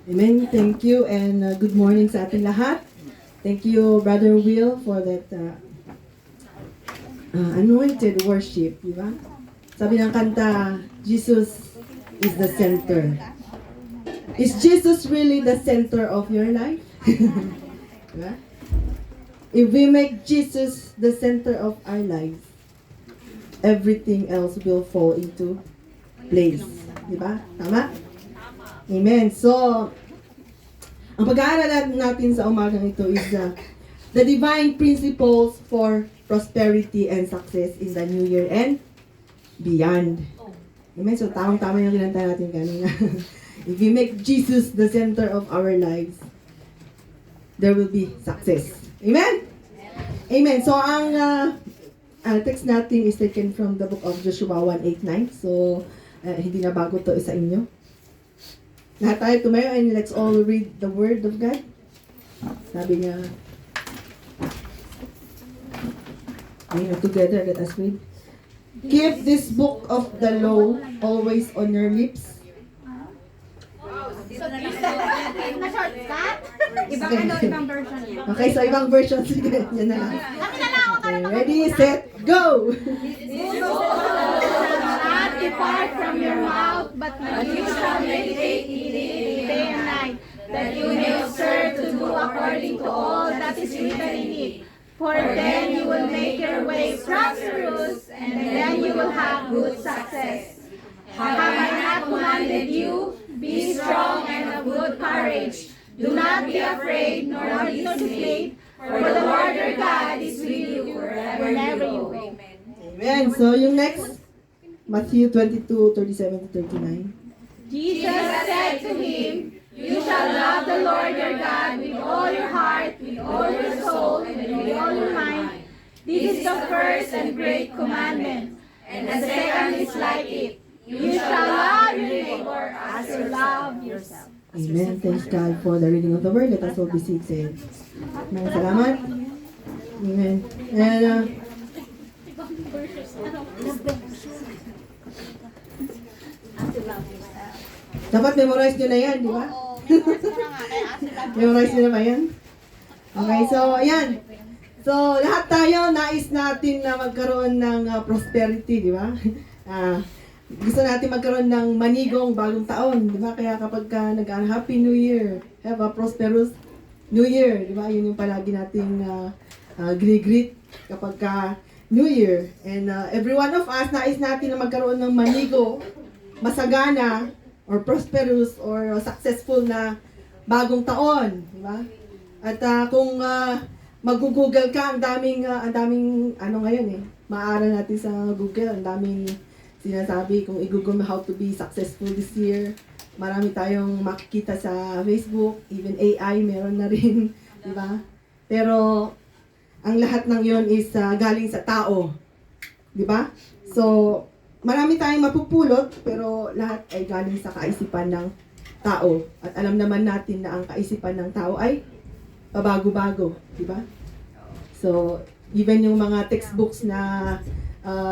Amen. Thank you and good morning sa ating lahat. Thank you, Brother Will, for that anointed worship, di ba? Sabi ng kanta, Jesus is the center. Is Jesus really the center of your life? Diba? If we make Jesus the center of our lives, everything else will fall into place. Di ba? Tama? Amen. So, ang pag-aaralan natin sa umagang ito is the divine principles for prosperity and success in the new year and beyond. Amen. So, tamang-tama yung kinanta natin kanina. If we make Jesus the center of our lives, there will be success. Amen? Amen. So, ang text natin is taken from the book of Joshua 1:8-9. So, hindi na bago to sa inyo. Lahat tayo tumayo and let's all read the word of God. Sabi niya, together, let us read. Keep this book of the law always on your lips. Na-shortcut? Ibang version niya. Okay, so ibang version. Sige, yan na lang. Okay, ready, set, go! This book shall not depart from your mouth, but you shall meditate in it day and night, that you may observe to do according to all that is written in it. For then you will make your way prosperous, and then you will have good success. Have I not commanded you? Be strong and of good courage. Do not be afraid nor be dismayed, for the Lord your God is with you wherever you go. Amen. So yung next, Matthew 22:37-39. Jesus said to him, You shall love the Lord your God with all your heart, with all your soul, and with all your mind. This is the first and great commandment. And the second is like it. You shall love your neighbor as you love yourself. Amen. Thanks God for the reading of the word. Let us all be seated. Maraming salamat. Amen. And dapat memorize nyo na yan, di ba? Memorize nyo na ba yan? Okay, so ayan. So lahat tayo nais natin na magkaroon ng prosperity, di ba? Gusto natin magkaroon ng manigong bagong taon, di ba? Kaya kapag Happy New Year, have a prosperous New Year, di ba? Yun yung palagi nating greet kapag New Year. And every one of us, nais natin na magkaroon ng manigo, masagana, or prosperous, or successful na bagong taon, di ba? At kung mag-google ka, ang daming ano ngayon maaral natin sa Google, ang daming sinasabi kung i-google mo how to be successful this year. Marami tayong makikita sa Facebook, even AI meron na rin, di ba? Pero ang lahat ng yon is galing sa tao, di ba? So marami tayong mapupulot, pero lahat ay galing sa kaisipan ng tao. At alam naman natin na ang kaisipan ng tao ay pabago-bago, di ba? So even yung mga textbooks na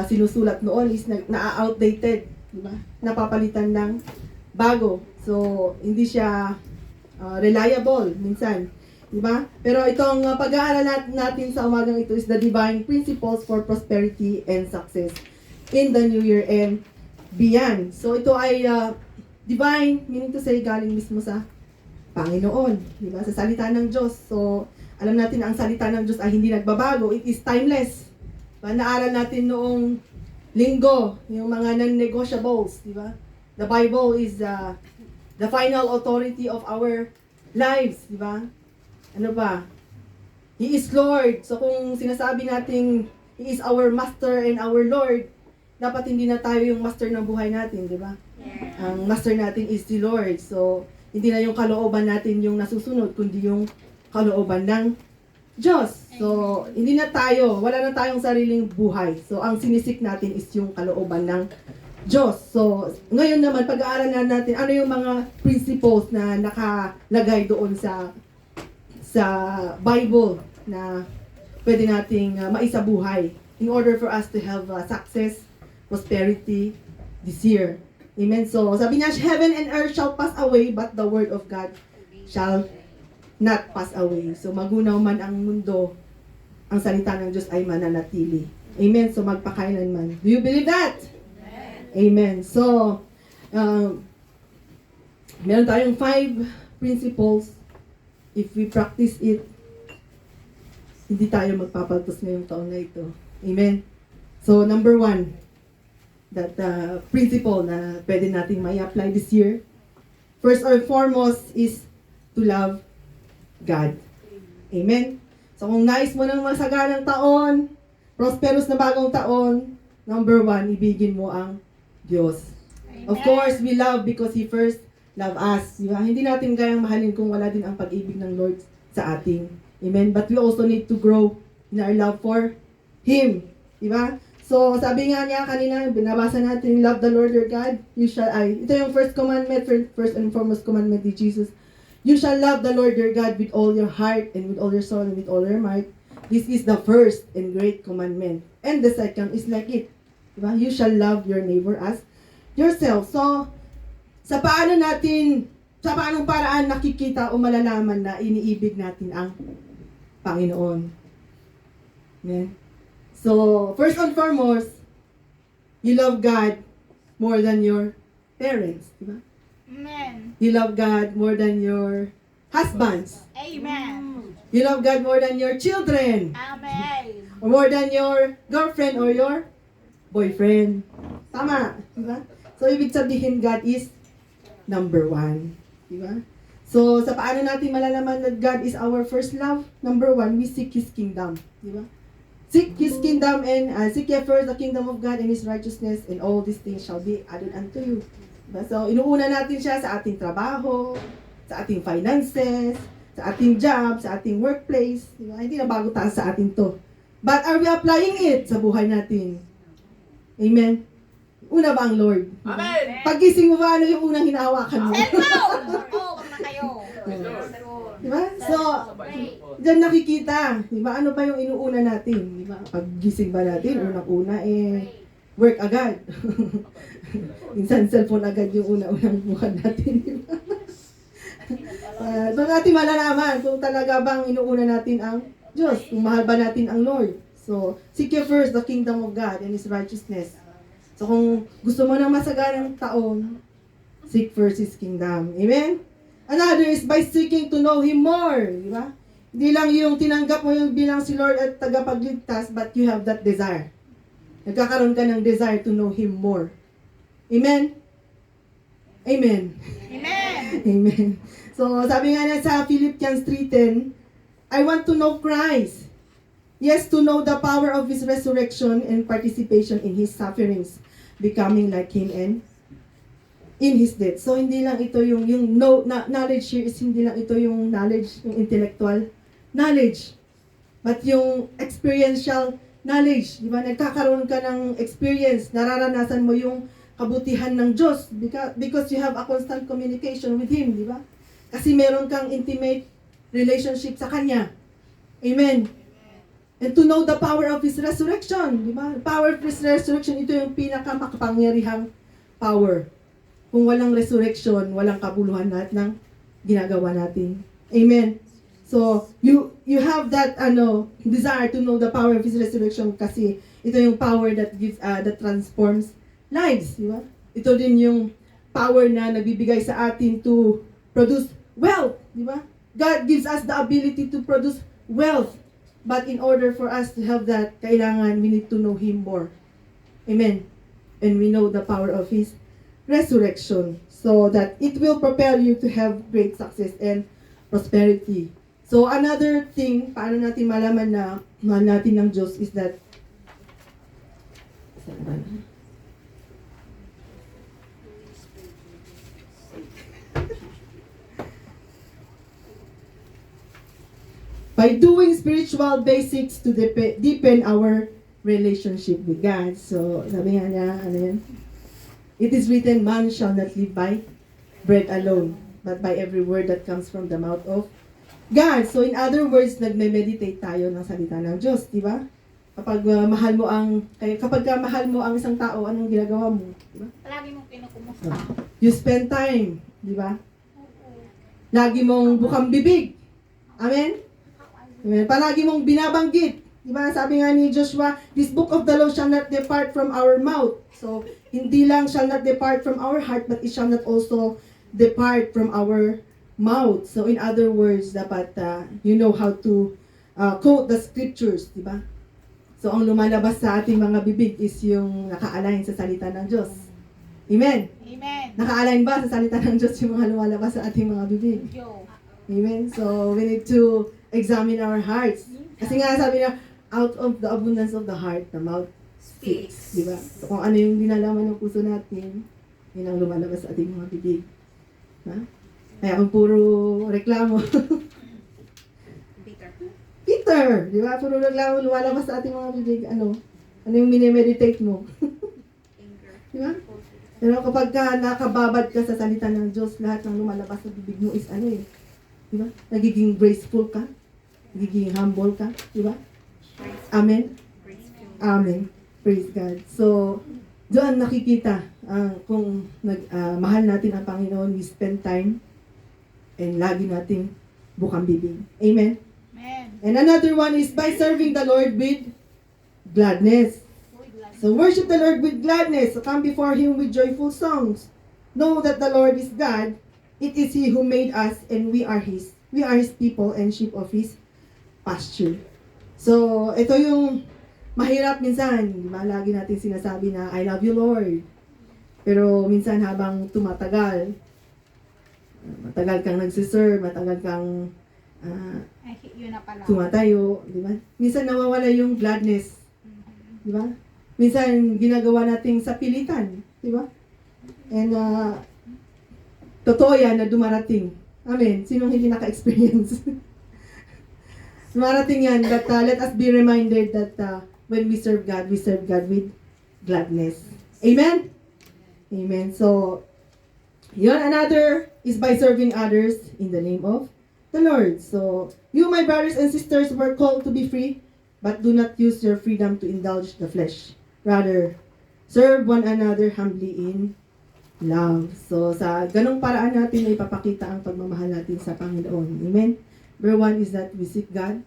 sinusulat noon is na-outdated, di ba? Napapalitan ng bago. So hindi siya reliable minsan, di ba? Pero itong pag-aaral natin sa umagang ito is the divine principles for prosperity and success in the new year and beyond. So ito ay divine, meaning to say galing mismo sa Panginoon, di ba? Sa salita ng Diyos. So alam natin na ang salita ng Diyos ay hindi nagbabago, it is timeless. Naaral natin noong linggo, yung mga non-negotiables, di ba? The Bible is the final authority of our lives, di ba? Ano ba? He is Lord. So kung sinasabi natin He is our Master and our Lord, dapat hindi na tayo yung master ng buhay natin, di ba? Ang master natin is the Lord. So hindi na yung kalooban natin yung nasusunod, kundi yung kalooban ng Diyos. So, hindi na tayo, wala na tayong sariling buhay. So, ang sinisik natin is yung kalooban ng Diyos. So, ngayon naman, pag-aaralan natin ano yung mga principles na nakalagay doon sa Bible na pwede nating maisabuhay in order for us to have success, prosperity this year. Amen. So, sabi niya, heaven and earth shall pass away, but the word of God shall not pass away. So, magunaw man ang mundo, ang salita ng Diyos ay mananatili. Amen. So, magpakailanman. Do you believe that? Amen. So, meron tayong 5 principles. If we practice it, hindi tayo magpapaltos ngayong taon na ito. Amen. So, number 1, that principle na pwede nating may apply this year. First or foremost is to love God. Amen. So, kung nais mo ng masaganang taon, prosperous na bagong taon, number 1, ibigin mo ang Diyos. Of course, we love because He first loved us. Diba? Hindi natin kayang mahalin kung wala din ang pag-ibig ng Lord sa ating. Amen. But we also need to grow in our love for Him. Diba? So, sabi nga niya kanina, binabasa natin, love the Lord your God. You shall, ito yung first commandment, first and foremost commandment ni Jesus. You shall love the Lord your God with all your heart and with all your soul and with all your might. This is the first and great commandment. And the second is like it. Diba? You shall love your neighbor as yourself. So, sa paanong paraan nakikita o malalaman na iniibig natin ang Panginoon. Amen. So, first and foremost, you love God more than your parents. Diba? Amen. You love God more than your husbands. Amen. You love God more than your children. Amen. Or more than your girlfriend or your boyfriend. Tama. Diba? So, ibig sabihin, God is number 1. Diba? So, sa paano natin malalaman that God is our first love? Number 1, we seek His kingdom. Diba? Seek His kingdom and seek ye first the kingdom of God and His righteousness, and all these things shall be added unto you. Diba? So, inuuna natin siya sa ating trabaho, sa ating finances, sa ating job, sa ating workplace. Diba? Hindi na bago taas sa atin to. But are we applying it sa buhay natin? Amen? Una ba ang Lord? Amen! Pagising mo ba, ano yung unang hinahawakan mo? Cellphone! Oo, wag na kayo. Diba? So, diyan nakikita, diba? Ano ba yung inuuna natin? Diba? Paggising ba natin, unang-una work agad. Minsan cellphone agad yung una-unang buwan natin, diba? Doon natin malalaman kung talaga bang inuuna natin ang Diyos, kung mahal ba natin ang Lord. So, seek ye first the kingdom of God and His righteousness. So, kung gusto mo ng masaganang taon, seek first His kingdom. Amen? Another is by seeking to know Him more. Di ba? Hindi lang yung tinanggap mo yung bilang si Lord at tagapagligtas, but you have that desire. Nagkakaroon ka ng desire to know Him more. Amen? Amen. Amen. Amen. So, sabi nga na sa Philippians 3:10, I want to know Christ. Yes, to know the power of His resurrection and participation in His sufferings, becoming like Him and in His death. So, hindi lang ito yung knowledge here is hindi lang ito yung knowledge, yung intellectual knowledge, but yung experiential knowledge. Di ba? Nagkakaroon ka ng experience, nararanasan mo yung kabutihan ng Diyos because you have a constant communication with Him, di ba? Kasi meron kang intimate relationship sa Kanya. Amen. And to know the power of His resurrection, di ba? Power of His resurrection, ito yung pinakamakapangyarihang power. Kung walang resurrection, walang kabuluhan lahat ng ginagawa natin. Amen. So, you have that desire to know the power of His resurrection kasi ito yung power that gives that transforms lives, di ba? Ito din yung power na nagbibigay sa atin to produce wealth, di ba? God gives us the ability to produce wealth. But in order for us to have that, kailangan we need to know Him more. Amen. And we know the power of His resurrection so that it will propel you to have great success and prosperity. So another thing, paano natin malaman na mahal natin ng Diyos is that by doing spiritual basics to deepen our relationship with God. So, sabi nga niya, it is written, man shall not live by bread alone, but by every word that comes from the mouth of God. So, in other words, nagme-meditate tayo ng salita ng Diyos, di ba? kapag mahal mo ang isang tao, anong ginagawa mo? Diba? Palagi mong kinukumusta. You spend time, di ba? Lagi mong bukang bibig. Amen? Amen. Palagi mong binabanggit. Di ba? Sabi nga ni Joshua, this book of the law shall not depart from our mouth. So, hindi lang shall not depart from our heart, but it shall not also depart from our mouth. So, in other words, dapat you know how to quote the scriptures, di ba? So, ang lumalabas sa ating mga bibig is yung naka-align sa salita ng Diyos. Amen? Amen. Naka-align ba sa salita ng Diyos yung mga lumalabas sa ating mga bibig? Yo. Amen? So, we need to examine our hearts. Kasi nga sabi niya, out of the abundance of the heart, the mouth speaks. Di ba? So, kung ano yung dinalaman ng puso natin, yun ang lumalabas sa ating mga bibig. Ha? Kaya kung puro reklamo, Peter, di ba? Puro reklamo lumalabas sa ating mga bibig, ano yung minimeditate mo? Di ba? Pero kapag nakababad ka sa salita ng Diyos, lahat ng lumalabas sa bibig mo is di ba? Nagiging graceful ka, nagiging humble ka, di ba? Amen? Amen. Praise God. So, doon nakikita kung mahal natin ang Panginoon, we spend time and lagi nating bukang bibig. Amen? Amen. And another one is by serving the Lord with gladness. So worship the Lord with gladness. So come before Him with joyful songs. Know that the Lord is God. It is He who made us and we are His. We are His people and sheep of His pasture. So ito yung mahirap minsan. Diba? Lagi natin sinasabi na, I love you Lord. Pero minsan habang tumatagal, matagal kang nagsiserve, matagal kang Yun na pala. tumatayo, di ba? Minsan nawawala yung gladness. Di ba? Minsan ginagawa nating sa pilitan, di ba? And totoo yan na dumarating. Amen. Sinong hindi naka-experience? Dumarating yan, but let us be reminded that when we serve God with gladness. Amen? Amen. So, yun, another is by serving others in the name of the Lord. So, you, my brothers and sisters, were called to be free, but do not use your freedom to indulge the flesh. Rather, serve one another humbly in love. So, sa ganong paraan natin ay ipapakita ang pagmamahal natin sa Panginoon. Amen? Number one is that we seek God.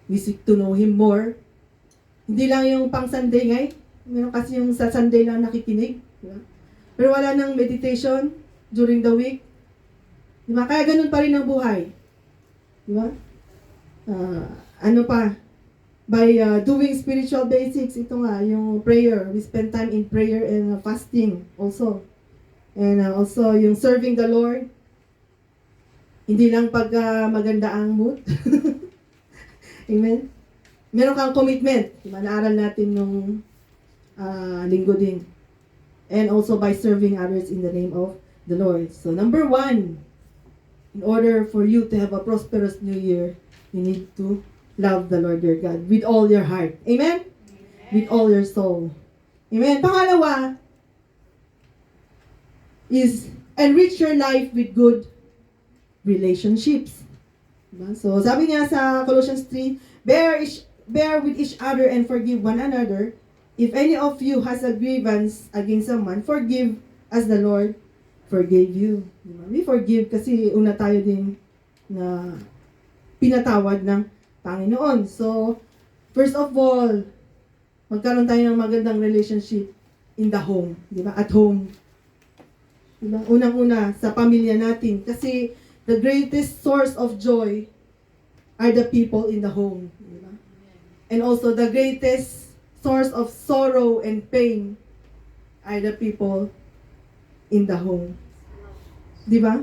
We seek to know Him more. Hindi lang yung pang Sunday ngay. Meron kasi yung sa Sunday lang nakikinig. Diba? Pero wala nang meditation during the week. Diba? Kaya ganun pa rin ang buhay. Diba? Ano pa? By doing spiritual basics, ito nga, yung prayer. We spend time in prayer and fasting also. And also, yung serving the Lord. Hindi lang pag maganda ang mood. Amen? Meron kang commitment. Diba? Naaral natin nung linggo din. And also by serving others in the name of the Lord. So, number one, in order for you to have a prosperous new year, you need to love the Lord your God with all your heart. Amen? With all your soul. Amen? Pangalawa is enrich your life with good relationships. Diba? So, sabi niya sa Colossians 3, bear with each other and forgive one another. If any of you has a grievance against someone, forgive as the Lord forgave you. Diba? We forgive kasi una tayo din na pinatawad ng Panginoon. So, first of all, magkaroon tayo ng magandang relationship in the home. Diba? At home. Diba? Unang-una, sa pamilya natin. Kasi, the greatest source of joy are the people in the home. Diba? And also, the greatest source of sorrow and pain are the people in the home. Di ba?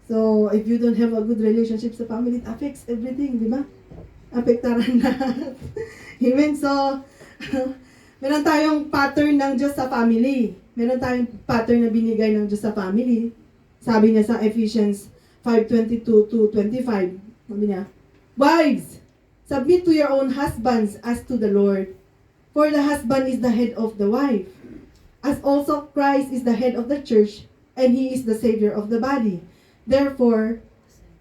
So, if you don't have a good relationship sa family, it affects everything, di ba? Apektaran lahat. Amen? So, meron tayong pattern ng Diyos sa family. Meron tayong pattern na binigay ng Diyos sa family. Sabi niya sa Ephesians 5:22-25. Sabi niya, wives, submit to your own husbands as to the Lord. For the husband is the head of the wife, as also Christ is the head of the church, and He is the Savior of the body. Therefore,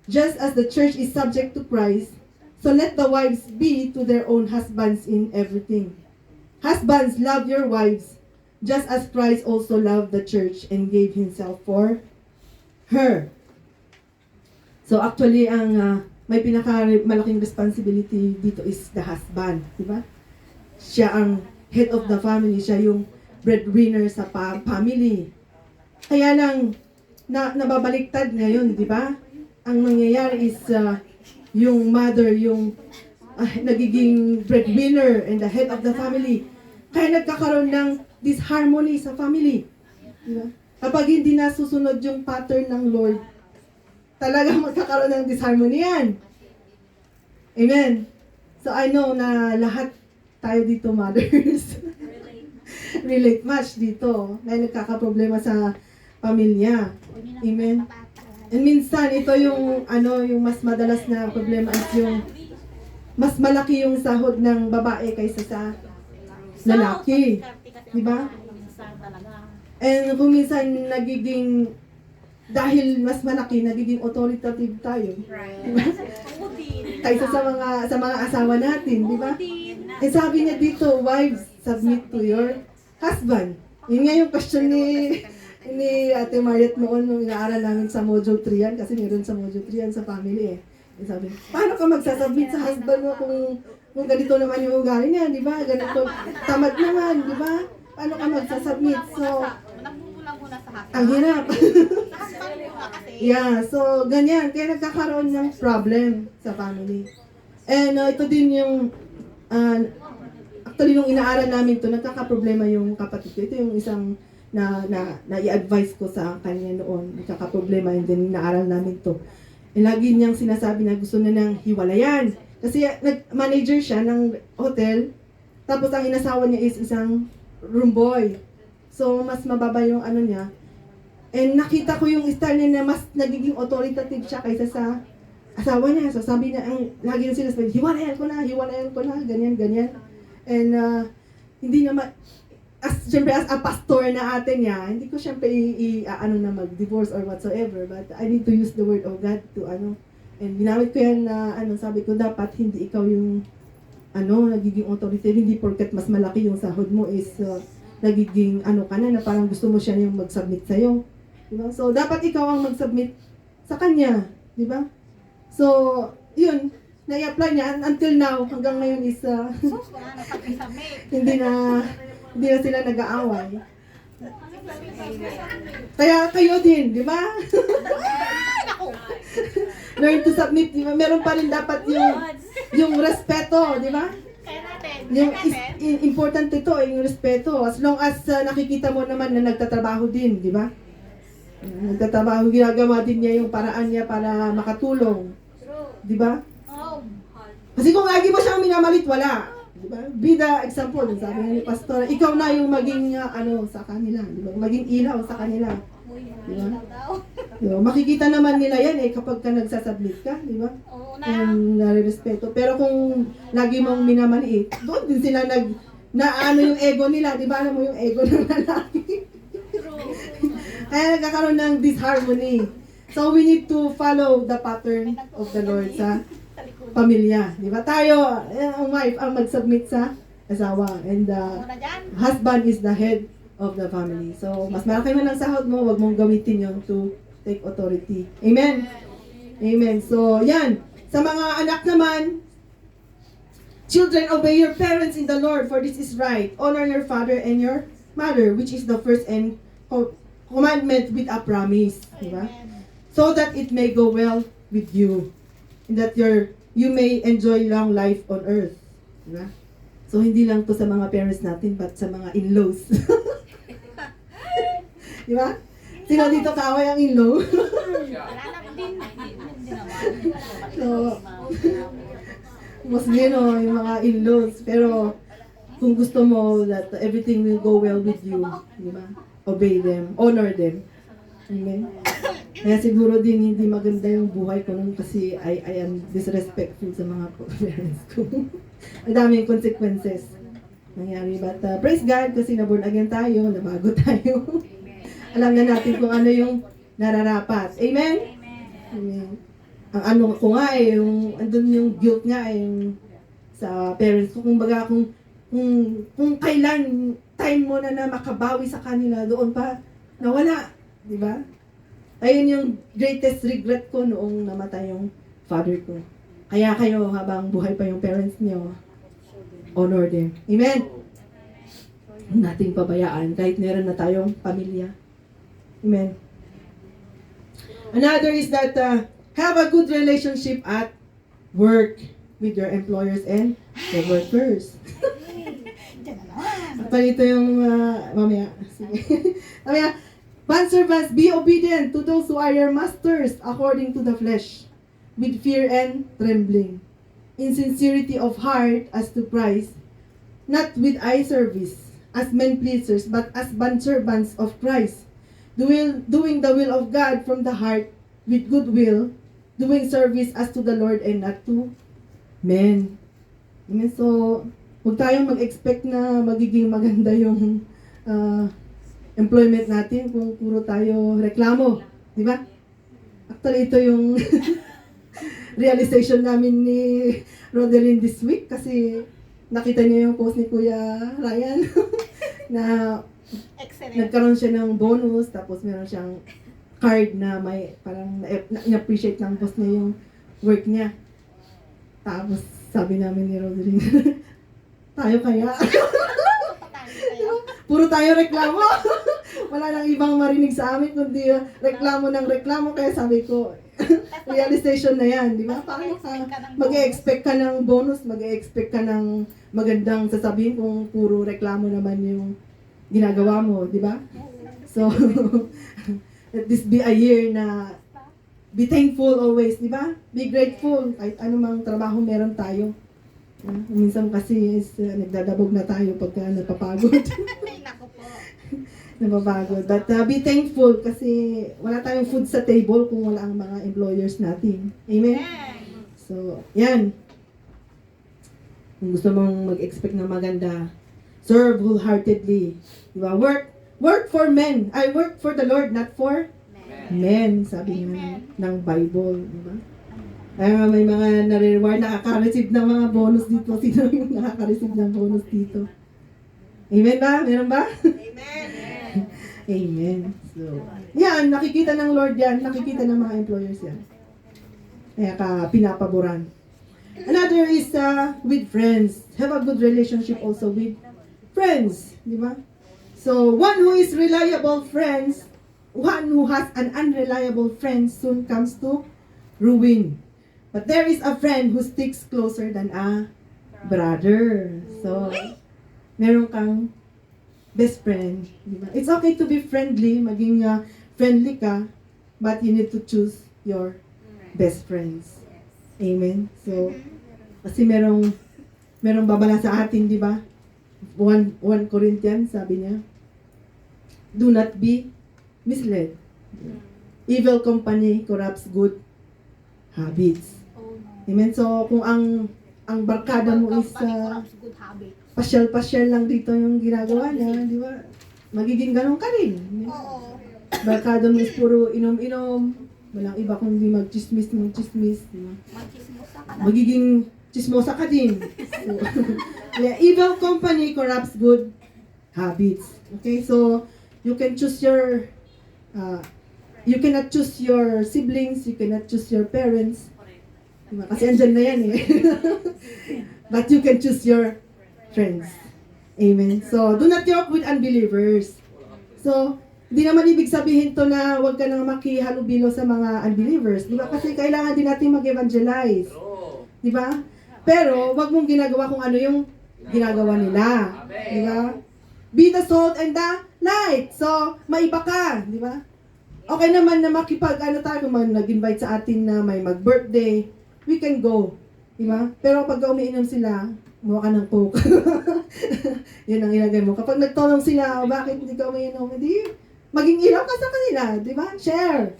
just as the church is subject to Christ, So let the wives be to their own husbands in everything. Husbands, love your wives, just as Christ also loved the church and gave himself for her. So actually, ang may malaking responsibility dito is the husband, di ba? Siya ang head of the family, siya yung breadwinner sa family. Kaya lang, nababaliktad ngayon, di ba? Ang nangyayari is, yung mother, yung nagiging breadwinner and the head of the family. Kaya nagkakaroon ng disharmony sa family. Diba? Kapag hindi nasusunod yung pattern ng Lord, talagang magkakaroon ng disharmony yan. Amen. So I know na lahat tayo dito, mothers, relate much dito. Kaya nagkakaproblema sa pamilya. Amen. And minsan, ito yung, yung mas madalas na problema is yung mas malaki yung sahod ng babae kaysa sa lalaki. Diba? And kung minsan nagiging, dahil mas malaki, nagiging authoritative tayo. Diba? Kaysa sa mga asawa natin, diba? Eh sabi niya dito, wives, submit to your husband. Yun nga yung question ni Ate Mariet noon nung inaaral namin sa Module 3 yan, kasi meron sa Module 3 yan sa family eh. Sabi, paano ka magsasubmit sa husband mo kung ganito naman yung ugali niya, di ba? Ganito, tamad naman, di ba? Paano ka magsasubmit? So, ang hirap. Yeah, so ganyan. Kaya nagkakaroon ng problem sa family. And ito din yung, actually nung inaaral namin to, nagkakaproblema yung kapatid ko. Ito yung isang na i-advise ko sa kanya noon, nagkakaproblema, and then inaaral namin to. And lagi niyang sinasabi na gusto niya ng hiwalayan. Kasi nag-manager siya ng hotel, tapos ang inasawa niya is isang room boy. So, mas mababa yung niya. And nakita ko yung style niya na mas nagiging authoritative siya kaysa sa asawa niya. So, sabi niya, lagi niya sinasabi, hiwalayan ko na, ganyan, ganyan. And hindi naman, siyempre as a pastor na ate niya, hindi ko siyempre na mag-divorce or whatsoever, but I need to use the word of God to and ginamit ko yan na sabi ko dapat hindi ikaw yung nagiging authority, hindi porket mas malaki yung sahod mo is nagiging ka na parang gusto mo siya yung mag-submit sa'yo. Diba? So dapat ikaw ang mag-submit sa kanya, di ba? So, yun, na-apply niya until now, hanggang ngayon is hindi na sila nag-aaway. Kaya kayo din, di ba? Learn to submit, di ba? Meron pa rin dapat yung respeto, di ba? Yung important ito, yung respeto. As long as nakikita mo naman na nagtatrabaho din, di ba? Nagtatrabaho, ginagawa din niya yung paraan niya para makatulong. Di ba? Kasi kung lagi mo siyang minamalit, wala. Diba? Be the example, sabi nga ni Pastor, ikaw na yung maging sa kanila, diba? Maging ilaw sa kanila. Diba? Diba? Makikita naman nila yan kapag ka nagsasubmit ka, diba? And nare-respeto. Pero kung lagi mong minamaliit, doon din sila yung ego nila, diba? Alam mo yung ego ng lalaki. Kaya nagkakaroon ng disharmony. So we need to follow the pattern of the Lord sa pamilya, di ba? Tayo, ang wife ang mag-submit sa asawa, and the husband is the head of the family. So, mas malaki man ang sahod mo, wag mong gamitin yon to take authority. Amen? Amen. So, yan. Sa mga anak naman, children, obey your parents in the Lord, for this is right. Honor your father and your mother, which is the first and commandment with a promise. Di ba? So that it may go well with you, and that you may enjoy long life on earth. Diba? So, hindi lang to sa mga parents natin, but sa mga in-laws. Diba? Sino dito kaaway ang in-law? So, mostly, yung mga in-laws. Pero, kung gusto mo that everything will go well with you, diba? Obey them, honor them. Amen? Kaya siguro din hindi maganda yung buhay ko nun kasi I am disrespectful sa mga parents ko. Ang daming consequences nangyari. But praise God kasi na-born again tayo, nabago tayo. Alam na natin kung ano yung nararapat. Amen? Amen. ang ano ko nga eh, yung, andun yung guilt nga eh, yung sa parents ko. Kung kailan time mo na makabawi sa kanila, doon pa nawala, di ba? Ayun yung greatest regret ko noong namatay yung father ko. Kaya kayo, habang buhay pa yung parents niyo, honor them. Amen? Huwag nating pabayaan kahit meron na tayong pamilya. Amen? Another is that have a good relationship at work with your employers and the workers. Palito yung mamaya. Sige. Mamaya, bondservants, be obedient to those who are your masters according to the flesh, with fear and trembling, in sincerity of heart as to Christ, not with eye service, as men pleasers, but as bondservants of Christ, doing the will of God from the heart with good will, doing service as to the Lord and not to men. Amen. So, huwag tayong mag-expect na magiging maganda yung employment natin kung puro tayo reklamo. Di ba? Actually, ito yung realization namin ni Rodelyn this week kasi nakita niya yung post ni Kuya Ryan na Excellent. nagkaroon siya ng bonus tapos meron siyang card na may parang na-appreciate ng boss niya yung work niya. Tapos sabi namin ni Rodelyn, tayo kaya? Puro tayo reklamo. Wala nang ibang marinig sa amin kundi reklamo ng reklamo. Kaya sabi ko, realization na yan, di ba? Paano ka mag-e-expect ka ng bonus, mag-e-expect ka ng magandang sasabihin kung puro reklamo naman yung ginagawa mo, di ba? So, let this be a year na be thankful always, di ba? Be grateful kahit anumang trabaho meron tayo. Minsan kasi nagdadabog na tayo pagka napapagod. Naku po. Napapagod. But be thankful kasi wala tayong food sa table kung wala ang mga employers natin. Amen? So, yan. Kung gusto mong mag-expect na maganda, serve wholeheartedly. Diba? Work for men. I work for the Lord, not for men. Sabi nga ng Bible. Diba? Kaya may mga nare-reward, nakaka-receive ng mga bonus dito. Sino yung nakaka-receive ng bonus dito? Amen ba? Meron ba? Amen. Amen. So, yan, nakikita ng Lord yan. Nakikita ng mga employers yan. Kaya ka pinapaboran. Another is with friends. Have a good relationship also with friends. Di ba? So, one who is reliable friends, one who has an unreliable friend soon comes to ruin. But there is a friend who sticks closer than a brother. So, meron kang best friend. Diba? It's okay to be friendly, maging friendly ka, but you need to choose your best friends. Amen? So, kasi merong babala sa atin, di ba? 1 Corinthians, sabi niya, do not be misled. Evil company corrupts good habits. Amen. So, kung ang barkada mo is good habit. pasyal-pasyal lang dito yung ginagawa niya, di ba? Magiging ganun ka rin. Oo. Barkada mo is puro inom-inom, walang iba kundi mag-chismis. Di ba? Magchismosa ka na. Magiging chismosa ka din. So, yeah, evil company corrupts good habits. Okay, so you can choose your you cannot choose your siblings, you cannot choose your parents. Diba? Kasi andyan na yan eh. But you can choose your friends. Amen. So, do not joke with unbelievers. So, hindi naman ibig sabihin to na huwag ka nang makihalubilo sa mga unbelievers. Diba? Kasi kailangan din natin mag-evangelize. Diba? Pero, wag mong ginagawa kung ano yung ginagawa nila. Diba? Be the salt and the light. So, maiba ka. Diba? Okay naman na tayo, kung nag-invite sa atin na may mag-birthday, we can go. Diba? Pero pag umiinom sila, muha ka ng coke. Yun ang ilagay mo. Kapag nagtanong sila, bakit hindi ka umiinom? Hindi, maging ilaw ka sa kanila. Diba? Share.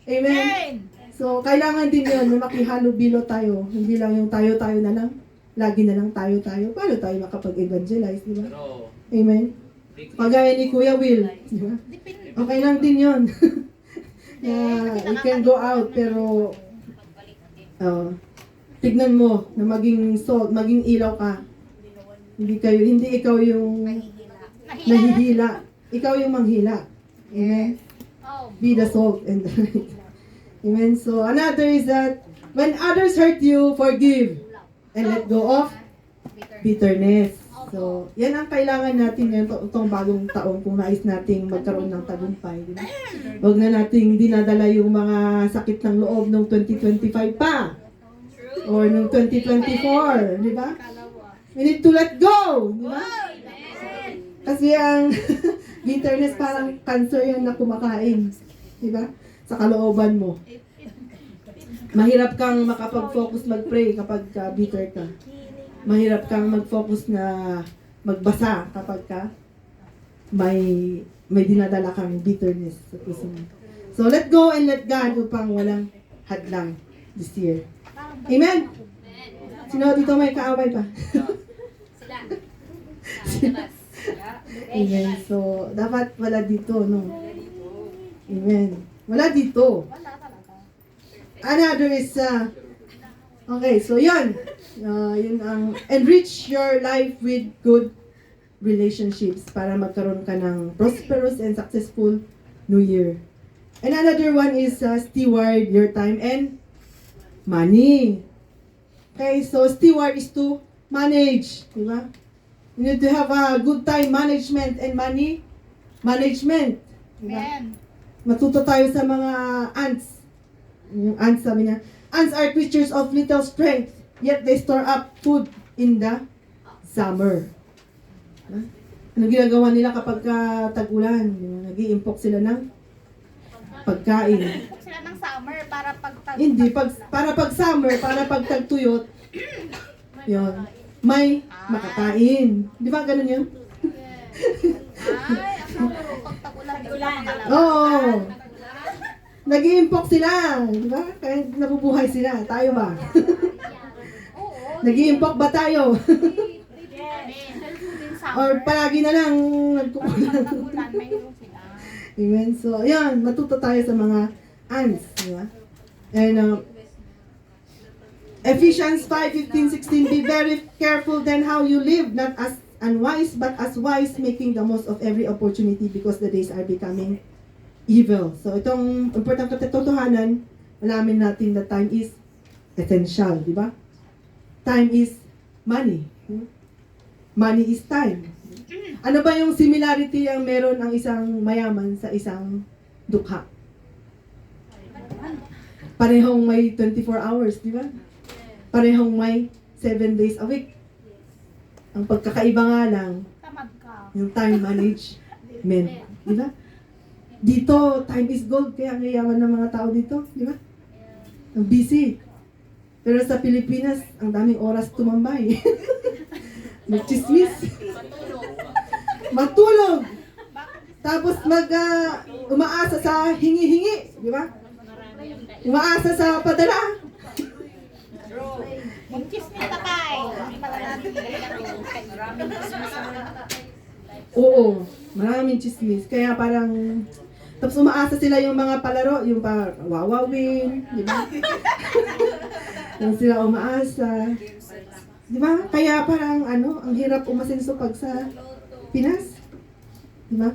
Amen? So, kailangan din yun na makihalo-bilo tayo. Hindi lang yung tayo-tayo na lang. Lagi na lang tayo-tayo. Paano tayo makapag-evangelize? Diba? Amen? Pagaya ni Kuya Will. Diba? Okay lang din yun. You can go out, pero Oh, tignan mo na maging salt, maging ilaw ka. Hindi ikaw yung nahihila. Ikaw yung manghila. Amen. Be the salt and the light. Amen. So another is that when others hurt you, forgive and let go of bitterness. So, yan ang kailangan natin yan itong bagong taon kung nais nating magkaroon ng tagumpay. Di ba? Huwag na nating dinadala yung mga sakit ng loob ng 2025 pa. Or ng 2024. Di ba? We need to let go. Di ba? Kasi ang bitterness parang cancer yan na kumakain. Di ba? Sa kalooban mo. Mahirap kang makapag-focus mag-pray kapag bitter ka. Mahirap kang mag-focus na magbasa kapag ka may dinadala kang bitterness sa puso mo. So let go and let God upang walang hadlang this year. Amen? Sino dito may kaaway pa? Amen. So dapat wala dito, no? Amen. Wala dito. Another is, okay, so yun ang enrich your life with good relationships para magkaroon ka ng prosperous and successful New Year. And another one is steward your time and money. Okay, so steward is to manage, di ba? You need to have a good time management and money management. Diba? Matuto tayo sa mga ants. Yung ants, sabi niya, ants are creatures of little strength, yet they store up food in the summer. Ano ginagawa nila kapag tag-ulan? Nag-iimpok sila ng pagkain. Sila ng summer para Hindi, para pag summer, para pag tag-tuyot, yun, may makakain. Di ba ganun yun? Ay, ang pag tag-ulan. Oo. Nag-iimpok sila, di ba? Kaya nabubuhay sila. Tayo ba? Nag-iimpok ba tayo? Or palagi na lang nagkukulang. Amen. So, ayan, matuto tayo sa mga ants, di ba? And Ephesians 5:15-16, be very careful then how you live, not as unwise, but as wise, making the most of every opportunity because the days are becoming evil. So, itong important katotohanan, alamin natin that time is essential, di ba? Time is money. Money is time. Ano ba yung similarity ang meron ang isang mayaman sa isang dukha? Parehong may 24 hours, di ba? Parehong may 7 days a week. Ang pagkakaiba nga lang, Tamad ka. yung time management, di ba? Dito, time is gold, kaya ang yayaman ng mga tao dito, di ba? Ang busy. Pero sa Pilipinas, ang daming oras tumambay. Magchismis. Matulog. Tapos umaasa sa hingi-hingi, di ba? Umaasa sa padala. Mag-chismis na tayo. Oo, maraming chismis. Kaya parang, tapos umaasa sila yung mga palaro, yung wawawin, di ba? Yung sila umaasa. Di ba? Kaya parang ang hirap umasenso pag sa Pinas. Di ba?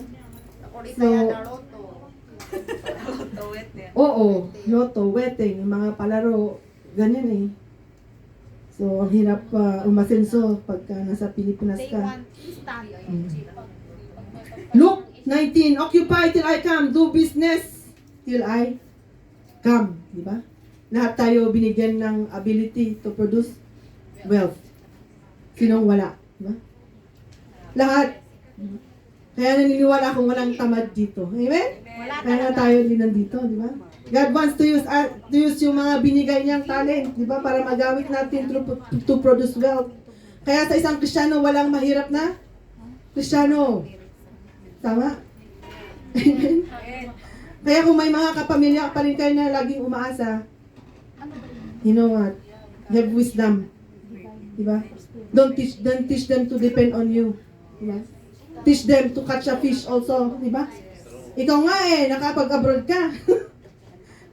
So, oo, loto, wedding, yung mga palaro, ganyan eh. So, ang hirap umasenso pagka nasa Pilipinas They ka. want instant. Luke 19, occupy till I come, do business till I come. Di ba? Lahat tayo binigyan ng ability to produce wealth. Sinong wala? Di ba? Lahat. Kaya naniniwala akong walang tamad dito. Amen? Wala Kaya nga tayo din nandito, di ba? God wants to use yung mga binigay niyang talent, di ba? Para magawit natin to produce wealth. Kaya sa isang Kristiyano, walang mahirap na Kristiyano. Tama? Amen? Kaya kung may mga kapamilya pa rin kayo na laging umaasa, you know what? Have wisdom. Diba? Don't teach them to depend on you. Diba? Teach them to catch a fish also. Diba? Ikaw nga nakapag-abroad ka.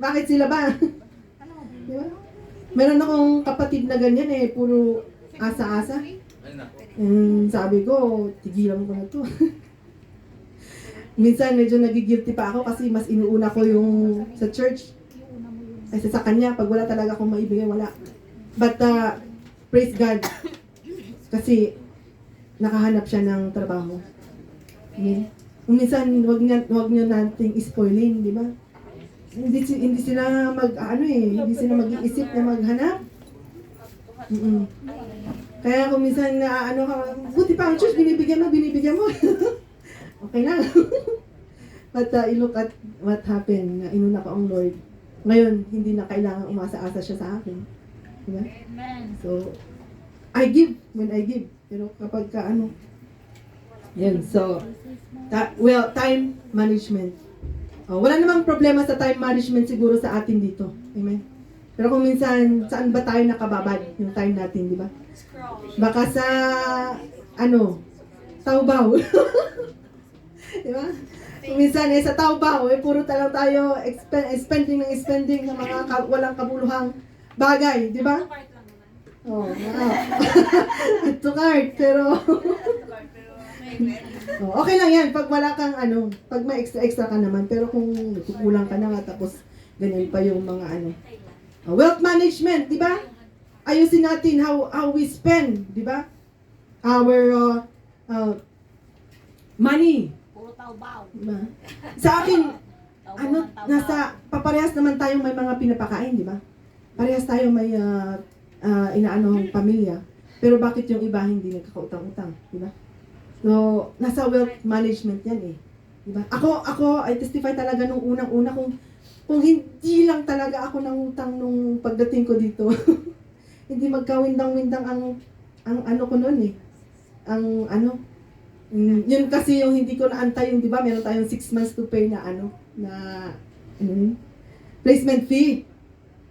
Bakit sila ba? Diba? Meron akong kapatid na ganyan eh, puro asa-asa. And sabi ko, tigilan ko na to. Minsan medyo nagigilty pa ako kasi mas inuuna ko yung sa church. Kasi sa kanya, pag wala talaga akong maibigay, wala. But praise God. Kasi nakahanap siya ng trabaho. Amen. Minsan, wag niyo nating spoilin, di ba? Hindi sila hindi sila mag-iisip na maghanap. Kaya kung minsan na buti pa ang church, binibigyan mo. Okay lang. But you look at what happened, na inuna ko ang Lord. Ngayon, hindi na kailangan umasa-asa siya sa akin. Diba? So, I give when I give. Pero kapag yan. So, time management. Wala namang problema sa time management siguro sa atin dito. Amen. Pero kung minsan, saan ba tayo nakababad yung time natin, di ba? Baka sa, Taobao. Di ba? Kung minsan, sa Taobao, puro talang tayo spending ng mga walang kabuluhang bagay, di ba? Add to cart, pero okay lang yan pag wala kang pag may extra ka naman, pero kung kukulang ka na nga tapos ganyan pa yung mga wealth management, di ba? Ayusin natin how we spend, di ba? Our money. Puro tao-bao. Diba? Sa akin, paparehas naman tayong may mga pinapakain, di ba? Parehas tayo may inaanong pamilya. Pero bakit yung iba hindi nagkakautang-utang, di ba? So, nasa wealth management yan eh. Di ba? Ako, I testify talaga nung unang-una kung hindi lang talaga ako nangutang nung pagdating ko dito. Hindi magkawindang-windang ang ko noon eh. Yun kasi yung hindi ko naantay yung, di ba, meron tayong 6 months to pay na placement fee.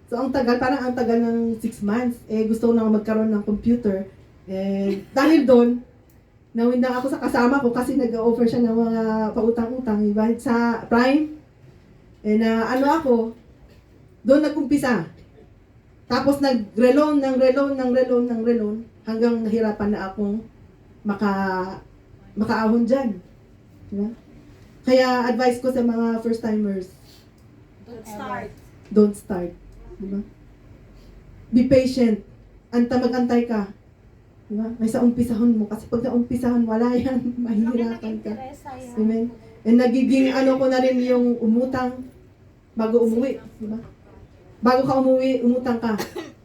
So, ang tagal ng 6 months. Gusto ko na magkaroon ng computer. Dahil doon, nawindang ako sa kasama ko kasi nag-offer siya ng mga pautang-utang, iba sa Prime. Ako, doon nag-umpisa. Tapos nag-reloan hanggang nahirapan na akong makaahon dyan. Diba? Kaya advice ko sa mga first-timers, don't start. Diba? Be patient. Mag-antay ka. Diba? May sa umpisahon mo. Kasi pag naumpisahon, wala yan. Mahihirapan ka. Amen. And nagiging ko na rin yung umutang bago umuwi. Diba? Bago ka umuwi, umutang ka.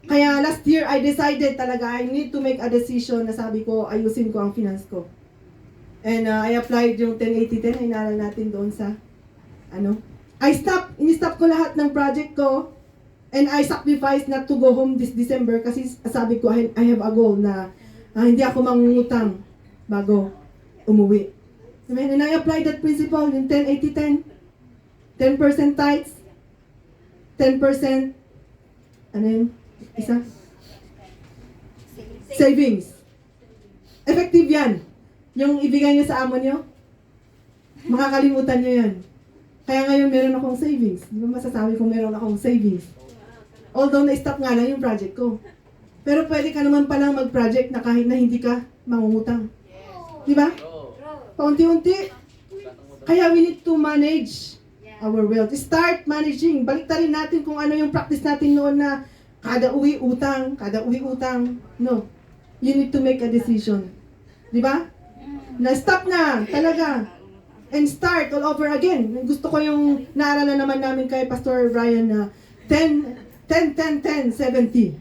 Kaya last year, I decided talaga, I need to make a decision na sabi ko, ayusin ko ang finance ko. And I applied yung 1080-10 na inaral natin doon sa, ini-stop ko lahat ng project ko. And I sacrificed not to go home this December kasi sabi ko, I have a goal na hindi ako mangungutang bago umuwi. And I applied that principle, yung 10-80-10. 10% tithes, 10%, isa? Savings. Effective yan. Yung ibigay nyo sa amo nyo, makakalimutan nyo yan. Kaya ngayon meron akong savings. Di ba masasabi kong meron akong savings? Although na-stop nga lang yung project ko. Pero pwede ka naman palang mag-project na kahit na hindi ka mangungutang. Di ba? Paunti-unti. Kaya we need to manage our wealth. Start managing. Baliktarin natin kung ano yung practice natin noon na kada uwi utang. No. You need to make a decision. Di ba? Na-stop na. Talaga. And start all over again. Gusto ko yung naaralan naman namin kay Pastor Brian na 10-10-10-70.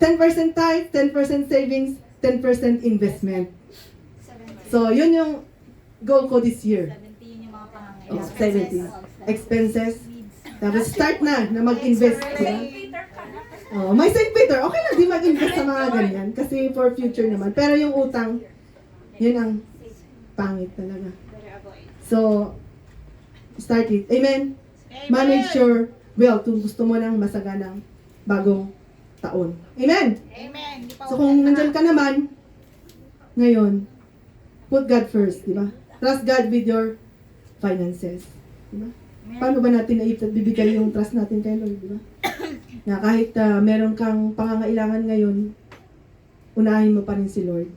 10% tithe, 10% savings, 10% investment. So, yun yung goal ko this year. 70. Expenses. Tapos start na mag-invest. May St. Peter. Okay lang di mag-invest sa mga ganyan. Kasi for future naman. Pero yung utang, yun ang pangit talaga. So, start it. Amen? Manage your wealth kung gusto mo ng masaganang bagong taon. Amen? Amen. So kung nandyan ka naman, ngayon, put God first, di ba? Trust God with your finances. Di ba? Paano ba natin bibigay yung trust natin kay Lord, di ba? Na kahit meron kang pangangailangan ngayon, unahin mo pa rin si Lord.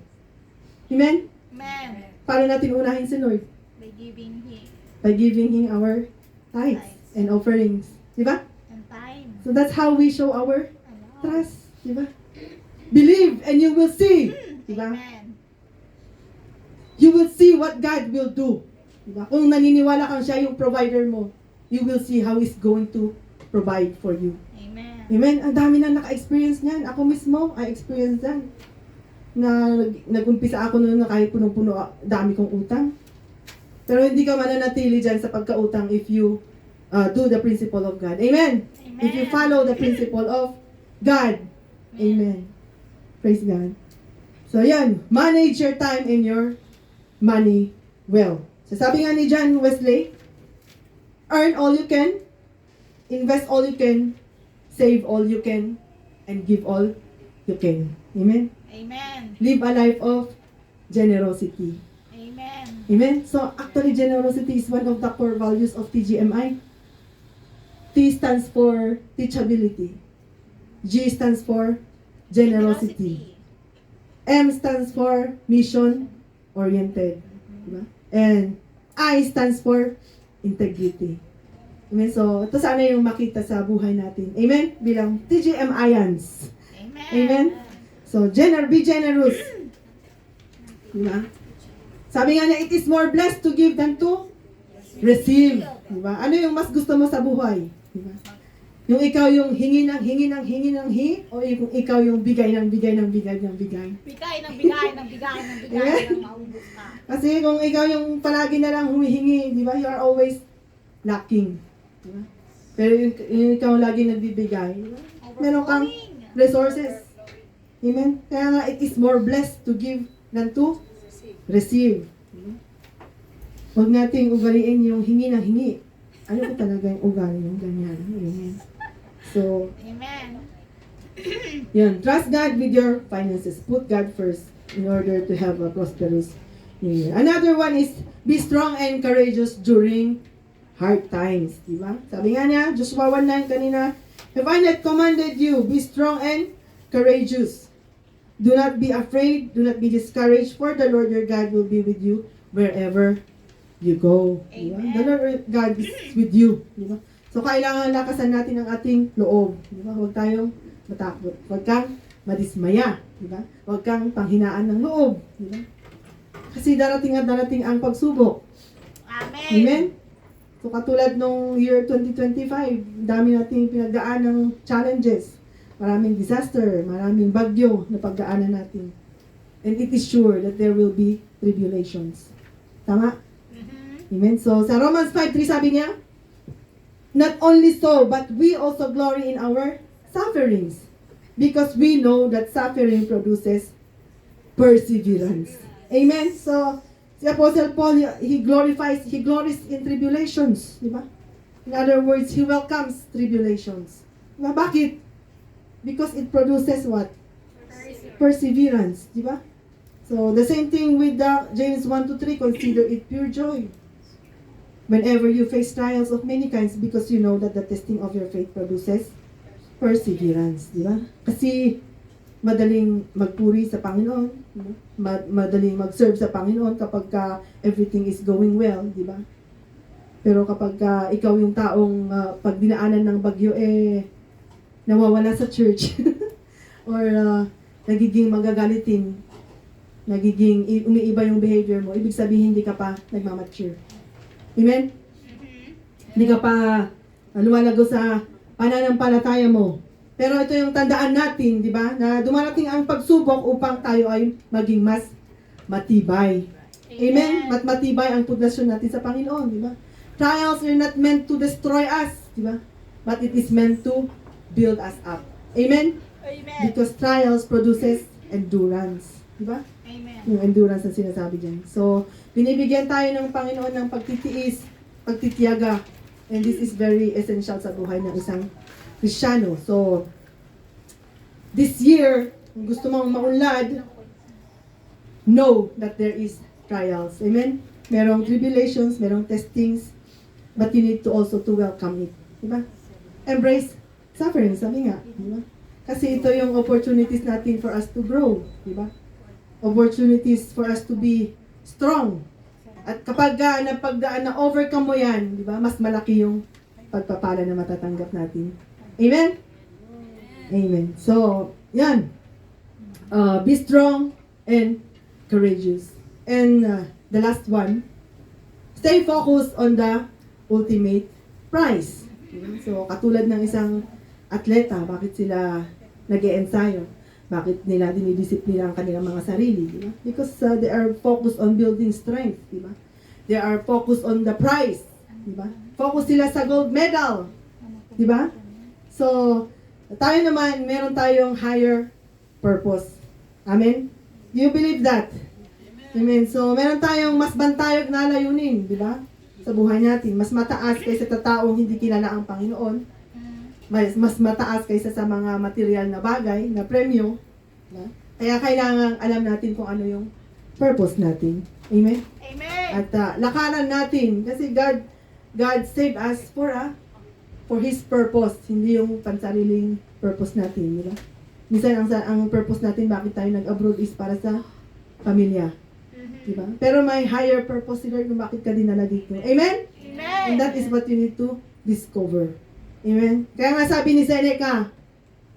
Amen? Amen. Paano natin unahin si Lord? By giving Him By giving Him our tithes and offerings. Diba? and time. So that's how we show our Ano? trust. Diba? Believe and you will see. Diba? Amen. You will see what God will do. Diba? Kung naniniwala kang siya yung provider mo, you will see how He's going to provide for you. Amen. Amen? Ang dami na naka-experience niyan. Ako mismo, I experienced yan. Na nag-umpisa ako noon na kahit punong-puno, dami kong utang. Pero hindi ka mananatili dyan sa pagkautang if you do the principle of God. Amen? Amen. If you follow the principle of God. Amen. Praise God. So yan, manage your time and your money well. So sabi nga ni John Wesley, earn all you can, invest all you can, save all you can, and give all you can. Amen? Amen. Live a life of generosity. Amen. Amen? So actually, generosity is one of the core values of TGMI. T stands for teachability. G stands for generosity. M stands for mission-oriented. Diba? And I stands for integrity. Amen? So, ito sana yung makita sa buhay natin. Amen? Bilang TGMIans. Amen. Amen? So, be generous. Diba? Sabi nga niya, it is more blessed to give than to receive. Diba? Ano yung mas gusto mo sa buhay? Diba? Yung ikaw yung hingi ng hingi ng hingi ng hingi, o yung ikaw yung bigay ng bigay ng bigay ng bigay? Bigay ng bigay ng bigay ng bigay Amen? ng maubos ka. Kasi kung ikaw yung palagi na lang humihingi, di ba? You are always lacking. Di ba? Pero yung ikaw lagi nagbibigay, di ba? Meron kang resources. Amen? Kaya nga, it is more blessed to give than to receive. Di ba? Huwag nating ugaliin yung hingi ng hingi. Ano ko talaga yung ugali yung ganyan. Amen. So, Amen. yun. Trust God with your finances. Put God first in order to have a prosperous new year. Another one is be strong and courageous during hard times. Diba? Sabi nga niya, Joshua 1:9 kanina, have I not commanded you, be strong and courageous. Do not be afraid, do not be discouraged, for the Lord your God will be with you wherever you go. Diba? Amen. The Lord God is with you. Diba? So, kailangan lakasan natin ang ating loob. Diba? Huwag tayong matakot. Huwag kang madismaya. Diba? Huwag kang panghinaan ng loob. Diba? Kasi darating at darating ang pagsubok. Amen. Amen? So, katulad nung year 2025, dami nating pinagdaan ng challenges. Maraming disaster, maraming bagyo na pagdaanan natin. And it is sure that there will be tribulations. Tama? Mhm. Amen? So, sa Romans 5:3 sabi niya, not only so, but we also glory in our sufferings, because we know that suffering produces perseverance. Amen? So, si Apostle Paul, he glories in tribulations. Di ba? In other words, he welcomes tribulations. Di ba? Bakit? Because it produces what? Perseverance. Di ba? So, the same thing with James 1-3, consider it pure joy whenever you face trials of many kinds, because you know that the testing of your faith produces perseverance. Di ba? Kasi madaling magpuri sa Panginoon, di ba? Madaling mag-serve sa Panginoon kapag everything is going well, di ba? Pero kapag ikaw yung taong pag dinaanan ng bagyo, nawawala sa church, or nagiging magagalitin, nagiging umiiba yung behavior mo, ibig sabihin hindi ka pa nagmamature. Amen? Hindi ka pa lumalago sa pananampalataya mo. Pero ito yung tandaan natin, di ba? Na dumarating ang pagsubok upang tayo ay maging mas matibay. Amen? Matibay ang pundasyon natin sa Panginoon, di ba? Trials are not meant to destroy us, di ba? But it is meant to build us up. Amen? Amen. Because trials produces endurance. Di ba? Amen. Yung endurance na sinasabi dyan. So, binibigyan tayo ng Panginoon ng pagtitiis, pagtitiyaga. And this is very essential sa buhay ng isang Kristiyano. So, this year, kung gusto mong maunlad, know that there is trials. Amen? Merong tribulations, merong testings, but you need to also to welcome it. Diba? Embrace suffering, sabi nga. Di ba? Kasi ito yung opportunities natin for us to grow. Di ba? Opportunities for us to be strong. At kapag na-overcome mo yan, di ba, mas malaki yung pagpapala na matatanggap natin. Amen? Amen. So, yan. Be strong and courageous. And the last one, stay focused on the ultimate prize. So, katulad ng isang atleta, bakit sila nag-e-ensayo? Bakit nila dinidisiplina ang kanilang mga sarili? Di ba? Because they are focused on building strength. Di ba? They are focused on the prize. Di ba? Focus sila sa gold medal. Di ba? So, tayo naman, meron tayong higher purpose. Amen? Do you believe that? Amen. So, meron tayong mas bantayog na layunin, di ba? Sa buhay natin. Mas mataas kaysa sa taong hindi kilala ang Panginoon. Mas mataas kaysa sa mga material na bagay, na premyo. Diba? Kaya kailangan alam natin kung ano yung purpose natin. Amen? Amen. At lakaran natin. Kasi God saved us for His purpose. Hindi yung pansariling purpose natin. Di ba? Minsan ang purpose natin, bakit tayo nag-abroad is para sa pamilya. Diba? Pero may higher purpose si Lord kung bakit ka dinala dito. Amen? Amen. And that is what you need to discover. Amen? Kaya nga sabi ni Seneca,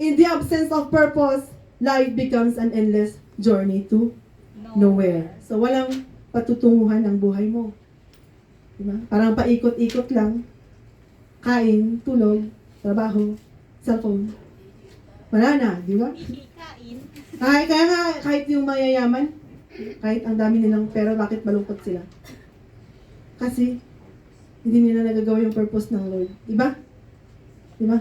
in the absence of purpose, life becomes an endless journey to nowhere. So walang patutunguhan ng buhay mo. Diba? Parang paikot-ikot lang. Kain, tulog, trabaho, cellphone. Wala na, di ba? Kaya nga, kahit yung mayayaman, kahit ang dami nilang pera, bakit malungkot sila? Kasi, hindi nila nagagawa yung purpose ng Lord. Diba? Diba?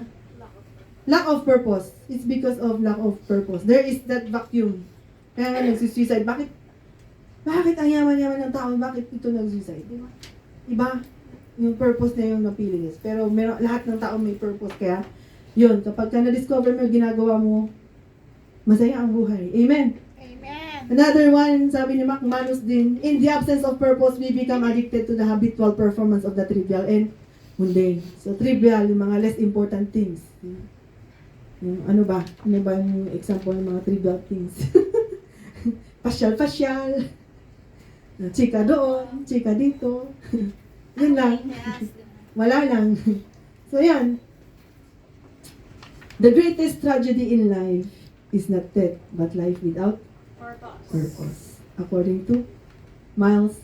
Lack of purpose. It's because of lack of purpose. There is that vacuum. Kaya nga nagsuicide. Bakit ang yaman-yaman ng tao? Bakit ito nagsuicide? Diba? Iba, yung purpose na yung napili niya. Pero lahat ng tao may purpose. Kaya, yun, kapag ka na-discover mo yung ginagawa mo, masaya ang buhay. Amen? Another one, sabi ni McManus din, in the absence of purpose, we become addicted to the habitual performance of the trivial and mundane. So, trivial, yung mga less important things. Yung ano ba? Ano ba yung example ng mga trivial things? Pasyal-pasyal. Chika doon, chika dito. Yun lang. Wala lang. So, yan. The greatest tragedy in life is not death, but life without purpose. According to Miles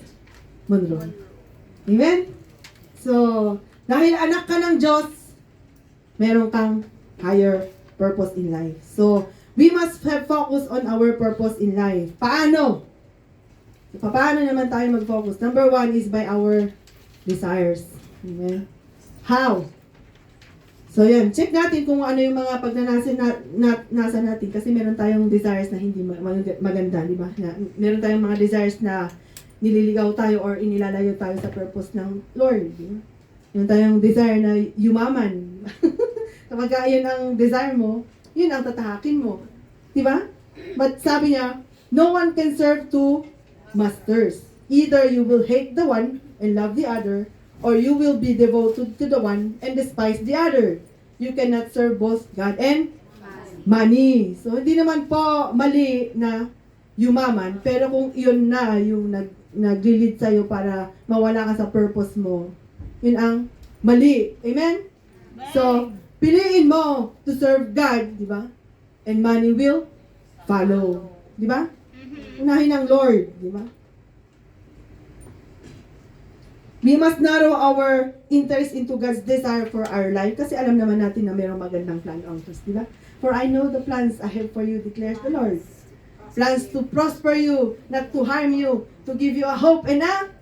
Monroe. Amen? So, dahil anak ka ng Diyos, meron kang higher purpose in life. So, we must have focus on our purpose in life. Paano? So, paano naman tayo mag-focus? Number one is by our desires. Amen? How? So yan, check natin kung ano yung mga pagnanasa nasa natin kasi meron tayong desires na hindi maganda, di ba? Meron tayong mga desires na nililigaw tayo or inilalayo tayo sa purpose ng Lord, di ba? Meron tayong desire na yumaman. Kapag yun ang desire mo, yun ang tatahakin mo. Di ba? But sabi niya, no one can serve two masters. Either you will hate the one and love the other, or you will be devoted to the one and despise the other. You cannot serve both God and money. So, hindi naman po mali na yumaman, pero kung yun na yung nag-lead sa'yo para mawala ka sa purpose mo, yun ang mali. Amen? So, piliin mo to serve God, di ba? And money will follow. Di ba? Unahin ang Lord, di ba? We must narrow our interest into God's desire for our life kasi alam naman natin na mayroong magandang plan ang Diyos, di ba? For I know the plans I have for you, declares the Lord. Plans to prosper you, not to harm you, to give you a hope and a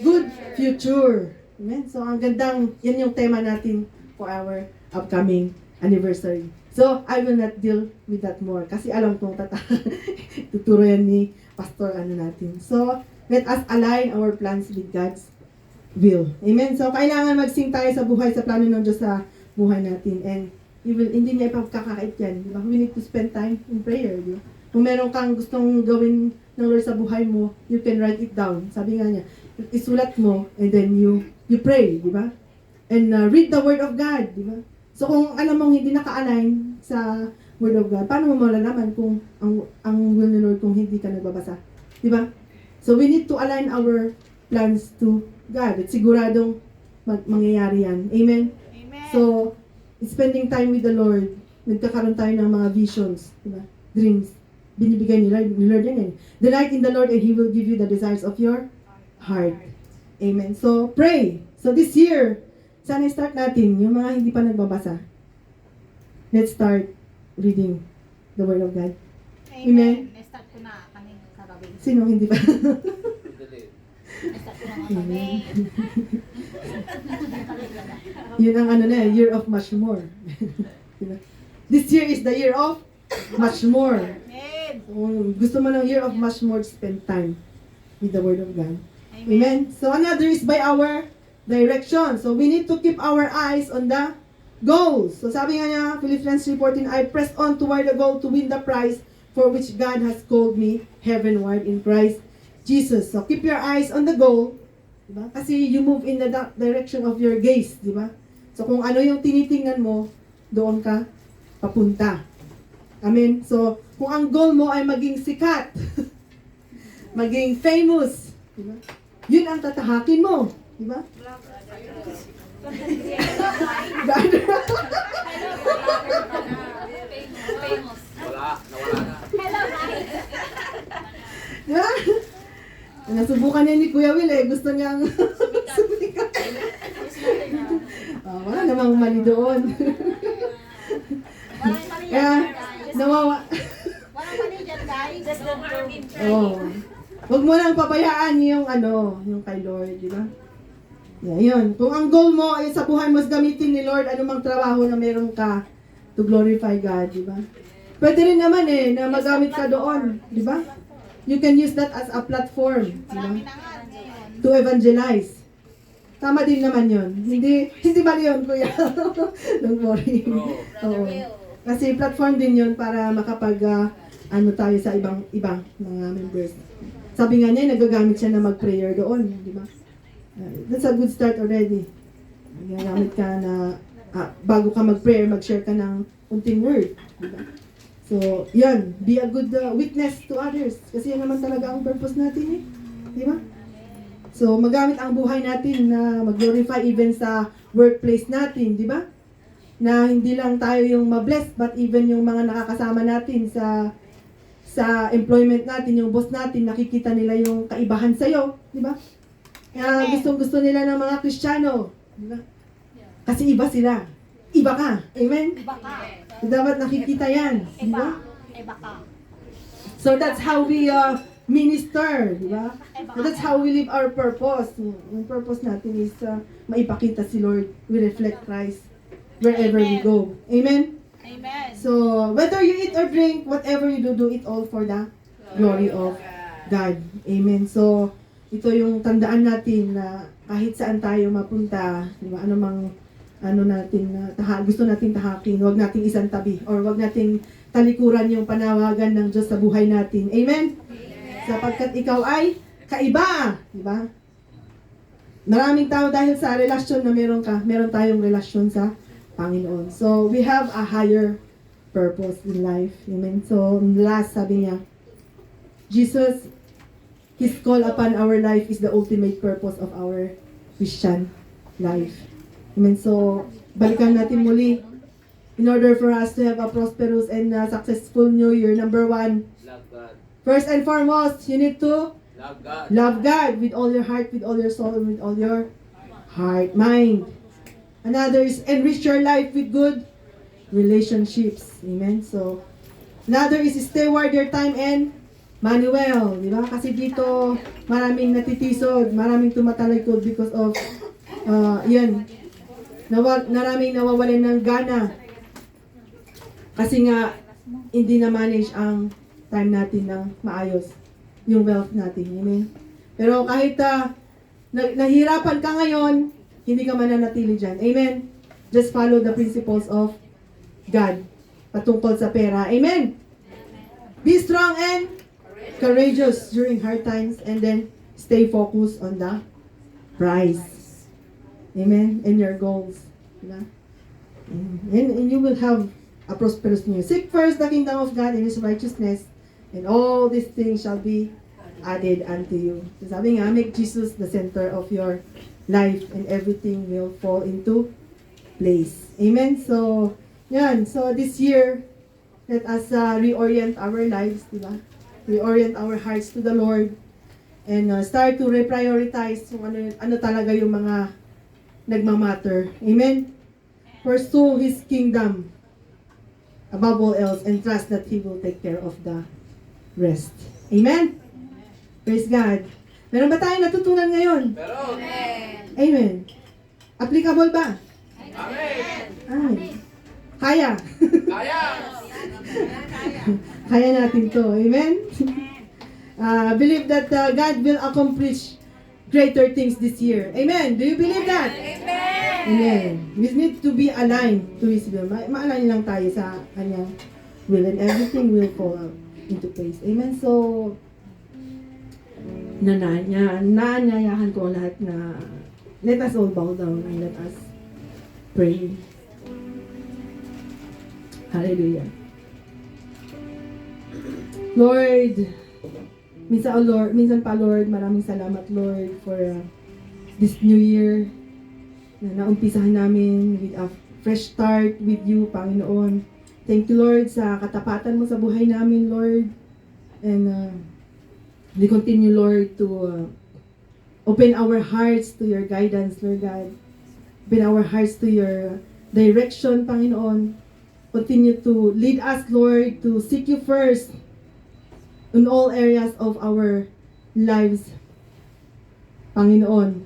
good future. Amen? So, ang gandang, yan yung tema natin for our upcoming anniversary. So, I will not deal with that more kasi alam kong tuturo yan ni Pastor natin. So, let us align our plans with God's will. Amen? So, kailangan mag-sing tayo sa buhay, sa plano ng Diyos sa buhay natin. And, hindi niya ipagkakait yan. Diba? We need to spend time in prayer. Diba? Kung meron kang gustong gawin ng Lord sa buhay mo, you can write it down. Sabi nga niya, isulat mo, and then you pray. Diba? And read the Word of God. Diba? So kung alam mong hindi naka-align sa Word of God, paano mo malalaman kung ang will ni Lord kung hindi ka nagbabasa? Di ba? So we need to align our plans to God. At siguradong mangyayari yan. Amen? Amen. So, spending time with the Lord, nagkakaroon tayo ng mga visions, di ba? Dreams. Binibigay ni Lord yan eh. Delight in the Lord and He will give you the desires of your heart. Amen. So, pray. So, this year, sana start natin, yung mga hindi pa nagbabasa. Let's start reading the Word of God. Amen. Na-start ko na kami kagabi. Sino hindi pa? Na-start ko na kami. Yun ang ano na, year of much more. Diba? This year is the year of much more. Amen. Gusto mo ng year of much more, spend time with the Word of God. Amen. Amen. So another is by our direction. So we need to keep our eyes on the goals. So sabi nga niya, Philippians 3:14, I press on toward the goal to win the prize for which God has called me heavenward in Christ Jesus. So keep your eyes on the goal. Diba? Kasi you move in the direction of your gaze. Diba? So kung ano yung tinitingnan mo, doon ka papunta. Amen. So kung ang goal mo ay maging sikat, maging famous, diba? Yun ang tatahakin mo. Diba? Wala, nawala na. Hello, guys. Diba? Nasubukan niya ni Kuya Will eh. Gusto niyang sumikat. Wala namang mali doon. Walang mali yan, Kaya, guys. nawawa. Walang mali dyan, guys. Just don't work in Oh. Huwag mo lang pabayaan yung yung kay Lord, di ba? Yeah, yun. Kung ang goal mo ay sa buhay mo is gamitin ni Lord anumang trabaho na meron ka to glorify God, di ba? Pwede rin naman na magamit ka doon, di ba? You can use that as a platform, di ba? Marami na nga ngayon. To evangelize. Tama din naman yun. Hindi mali yun, kuya. Don't worry. Oo. Kasi platform din yun para makapag tayo sa ibang mga members. Sabi nga niya, nagagamit siya na mag-prayer doon, di ba? That's a good start already. Nagagamit ka na bago ka mag-prayer, mag-share ka ng unting word, di ba? So, yan, be a good witness to others. Kasi yan naman talaga ang purpose natin di ba? So, magamit ang buhay natin na mag-glorify even sa workplace natin, di ba? Na hindi lang tayo yung ma-bless, but even yung mga nakakasama natin sa employment natin, yung boss natin, nakikita nila yung kaibahan sa'yo, di ba? Kaya gustong-gusto nila ng mga Kristiyano, di ba? Kasi iba sila. Iba ka. Amen? Iba ka. Dapat nakikita yan, di ba? Iba ka. So that's how we minister, di ba? So that's how we live our purpose. Yung purpose natin is maipakita si Lord. We reflect Christ wherever we go. Amen? Amen. So, whether you eat or drink, whatever you do it all for the glory of God. Amen. So, ito yung tandaan natin na kahit saan tayo mapunta, di ba, anumang gusto natin tahakin, huwag nating isang tabi, or huwag nating talikuran yung panawagan ng Diyos sa buhay natin. Amen? Sapagkat ikaw ay kaiba. Di ba? Maraming tao dahil sa relasyon na meron tayong relasyon sa Panginoon. So, we have a higher purpose in life. Amen. So, last, sabi niya, Jesus, His call upon our life is the ultimate purpose of our Christian life. Amen. So, balikan natin muli. In order for us to have a prosperous and successful New Year, number 1, Love God. first and foremost, you need to Love God. love God with all your heart, with all your soul, and with all your mind. Another is enrich your life with good relationships. Amen. So, another is steward your time and money well. Di ba? Kasi dito, maraming natitisod, maraming tumatalikod because of, maraming nawawalan ng gana. Kasi nga, hindi na-manage ang time natin ng maayos. Yung wealth natin. Amen. Pero kahit nahirapan ka ngayon, hindi ka mananatili dyan. Amen. Just follow the principles of God patungkol sa pera. Amen. Be strong and courageous during hard times and then stay focused on the prize. Amen. And your goals. Diba? And you will have a prosperous new year. Seek first the kingdom of God and His righteousness, and all these things shall be added unto you. So sabi nga, make Jesus the center of your life and everything will fall into place. Amen? So, yan. So, this year, let us reorient our lives, di ba? Reorient our hearts to the Lord and start to reprioritize kung ano talaga yung mga nagmamatter. Amen? Pursue His kingdom above all else and trust that He will take care of the rest. Amen? Praise God. Meron ba tayong natutunan ngayon? Pero, Amen. Applicable ba? Amen. Ay. Kaya. Kaya. Kaya natin to. Amen? Believe that God will accomplish greater things this year. Amen? Do you believe that? Amen. We need to be aligned to His will. Ma-align lang tayo sa Kanyang will and everything will fall into place. Amen? So, naanyayahan ko lahat na let us all bow down and let us pray. Hallelujah. Lord, minsan pa Lord, maraming salamat Lord for this new year na naumpisahan namin with a fresh start with you, Panginoon. Thank you Lord sa katapatan mo sa buhay namin Lord. And we continue, Lord, to open our hearts to your guidance, Lord God. Open our hearts to your direction, Panginoon. Continue to lead us, Lord, to seek you first in all areas of our lives, Panginoon.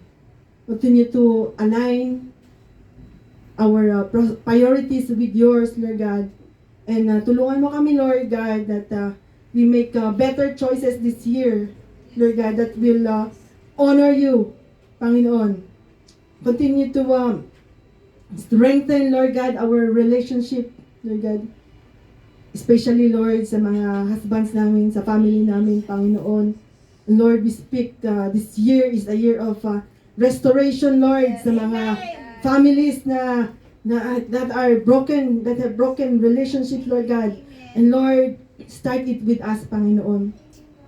Continue to align our priorities with yours, Lord God. And tulungan mo kami, Lord God, that we make better choices this year, Lord God, that will honor you, Panginoon. Continue to strengthen, Lord God, our relationship, Lord God. Especially, Lord, sa mga husbands namin, sa family namin, Panginoon. And Lord, we speak, this year is a year of restoration, Lord, sa mga families that have broken relationships, Lord God. And Lord, start it with us, Panginoon.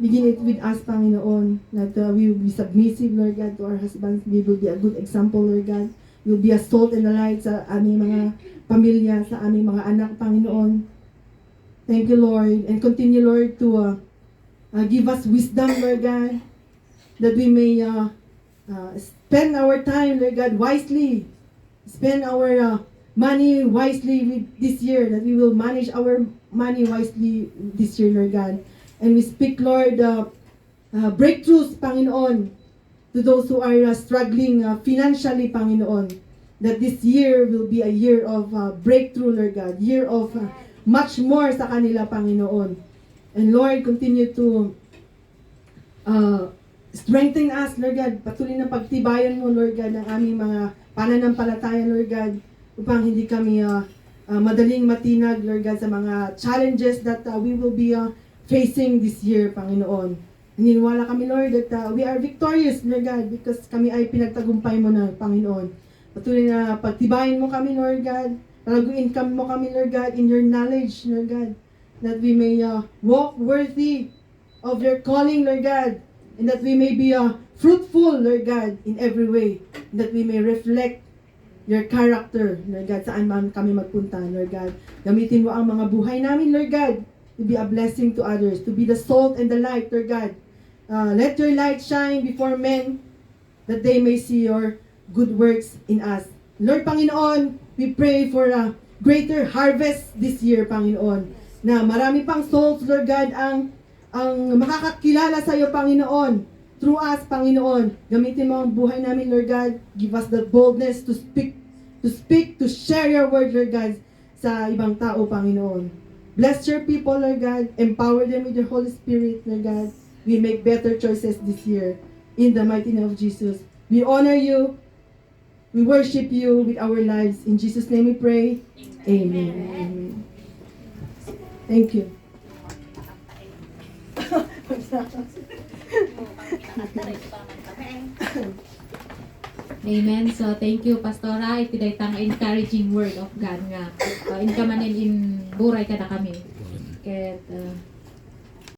Begin it with us, Panginoon. That we will be submissive, Lord God, to our husbands. We will be a good example, Lord God. We will be a salt and a light sa aming mga pamilya, sa aming mga anak, Panginoon. Thank you, Lord. And continue, Lord, to give us wisdom, Lord God. That we may spend our time, Lord God, wisely. Spend our money wisely with this year. That we will manage our money wisely this year, Lord God. And we speak, Lord, breakthroughs, Panginoon, to those who are struggling financially, Panginoon. That this year will be a year of breakthrough, Lord God. Year of much more sa kanila, Panginoon. And Lord, continue to strengthen us, Lord God. Patuloy na pagtibayan mo, Lord God, ng aming mga pananampalataya, Lord God, upang hindi kami madaling matinag, Lord God, sa mga challenges that we will be facing this year, Panginoon. Naniniwala kami, Lord, that we are victorious, Lord God, because kami ay pinagtagumpay mo na, Panginoon. Patuloy na pagtibayin mo kami, Lord God. Palaguin mo kami, Lord God, in your knowledge, Lord God, that we may walk worthy of your calling, Lord God, and that we may be fruitful, Lord God, in every way, and that we may reflect your character, Lord God, saan man kami magpunta, Lord God. Gamitin mo ang mga buhay namin, Lord God, to be a blessing to others, to be the salt and the light, Lord God. Let your light shine before men, that they may see your good works in us. Lord Panginoon, we pray for a greater harvest this year, Panginoon, na marami pang souls, Lord God, ang makakakilala sa iyo, Panginoon, through us, Panginoon. Gamitin mo ang buhay namin, Lord God. Give us the boldness to speak, to share your word, Lord God, sa ibang tao, Panginoon. Bless your people, Lord God. Empower them with your Holy Spirit, Lord God. We make better choices this year. In the mighty name of Jesus. We honor you. We worship you with our lives. In Jesus' name we pray. Amen. Amen. Thank you. Amen. So, thank you, Pastora. Ito dahi tang encouraging word of God nga. In kamanin in buray ka na kami. Ket,